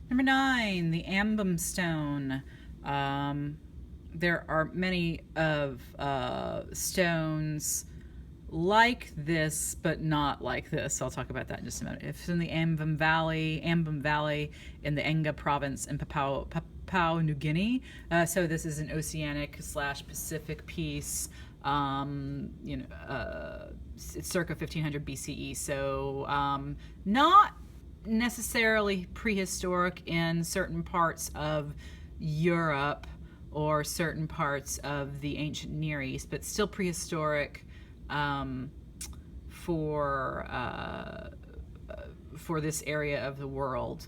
Number 9, the Ambum Stone. There are many of stones like this, but not like this. I'll talk about that in just a minute. It's in the Ambum Valley in the Enga province in Papua New Guinea. So this is an oceanic / Pacific piece. It's circa 1500 BCE. So not necessarily prehistoric in certain parts of Europe or certain parts of the ancient Near East, but still prehistoric for this area of the world.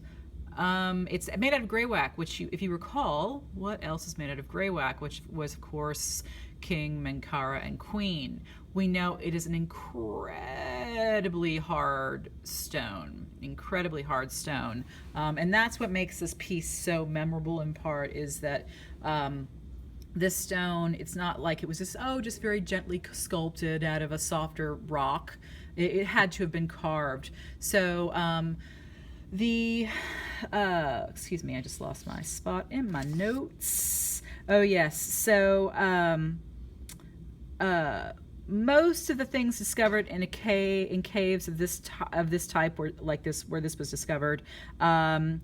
It's made out of greywack, which, if you recall, what else is made out of greywack, which was, of course, King, Menkara, and Queen. We know it is an incredibly hard stone, and that's what makes this piece so memorable. In part, is that this stone, it's not like it was just very gently sculpted out of a softer rock. It had to have been carved. So excuse me, I just lost my spot in my notes. Oh yes, so most of the things discovered in caves of this type, where this was discovered, and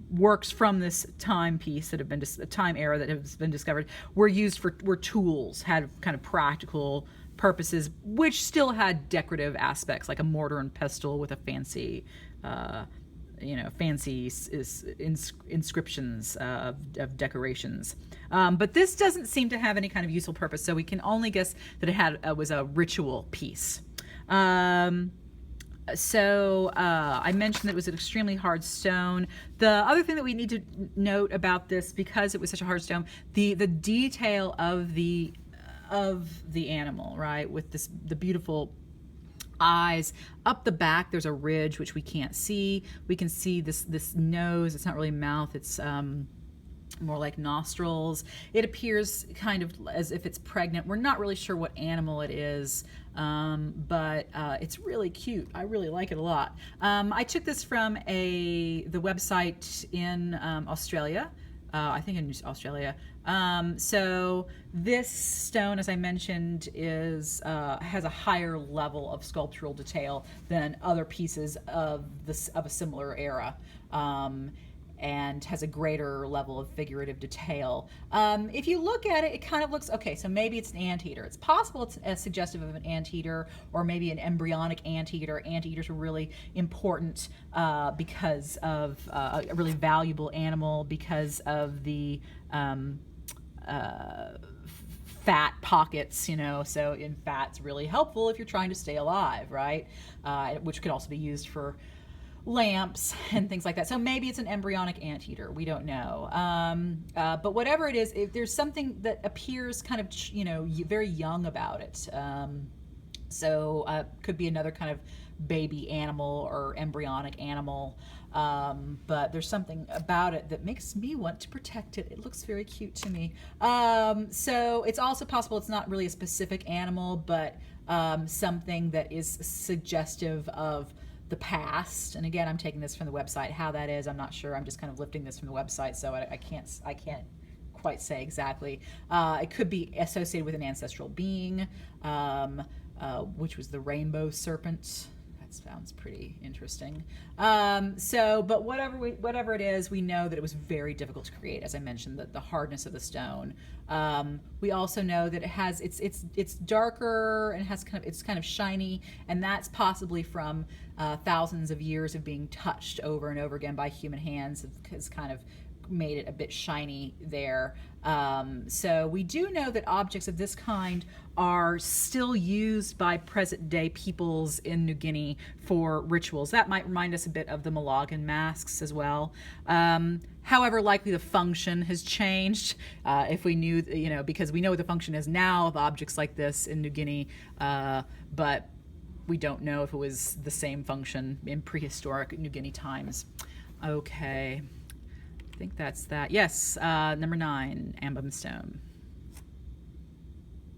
works from this timepiece that have been time era that has been discovered, were tools, had kind of practical purposes, which still had decorative aspects, like a mortar and pestle with a fancy inscriptions of decorations. But this doesn't seem to have any kind of useful purpose, so we can only guess that it was a ritual piece. So I mentioned that it was an extremely hard stone. The other thing that we need to note about this, because it was such a hard stone, the detail of the animal, right, with the beautiful eyes. Up the back there's a ridge which we can't see. We can see this nose. It's not really mouth, it's more like nostrils. It appears kind of as if it's pregnant. We're not really sure what animal it is, but it's really cute. I really like it a lot. I took this from the website in Australia. I think in Australia. So this stone, as I mentioned, has a higher level of sculptural detail than other pieces of a similar era. And has a greater level of figurative detail. If you look at it, it kind of looks, okay, so maybe it's an anteater. It's possible it's suggestive of an anteater, or maybe an embryonic anteater. Anteaters are really important because of a really valuable animal, because of the fat pockets, so in fat's really helpful if you're trying to stay alive, right? Which could also be used for lamps and things like that. So maybe it's an embryonic anteater. We don't know. But whatever it is, if there's something that appears kind of, very young about it. So could be another kind of baby animal or embryonic animal. But there's something about it that makes me want to protect it. It looks very cute to me. So it's also possible it's not really a specific animal, but something that is suggestive of the past. And again, I'm taking this from the website. How that is, I'm not sure. I'm just kind of lifting this from the website, so I can't quite say exactly. It could be associated with an ancestral being, which was the rainbow serpent. That sounds pretty interesting. But whatever it is, we know that it was very difficult to create. As I mentioned, the hardness of the stone. We also know that it's darker and it's kind of shiny, and that's possibly from thousands of years of being touched over and over again by human hands. Has kind of made it a bit shiny there. So we do know that objects of this kind are still used by present day peoples in New Guinea for rituals. That might remind us a bit of the Malagan masks as well. However, likely the function has changed. If we knew, because we know what the function is now of objects like this in New Guinea, but we don't know if it was the same function in prehistoric New Guinea times. Okay. I think that's that. Yes, number 9, Ambum Stone.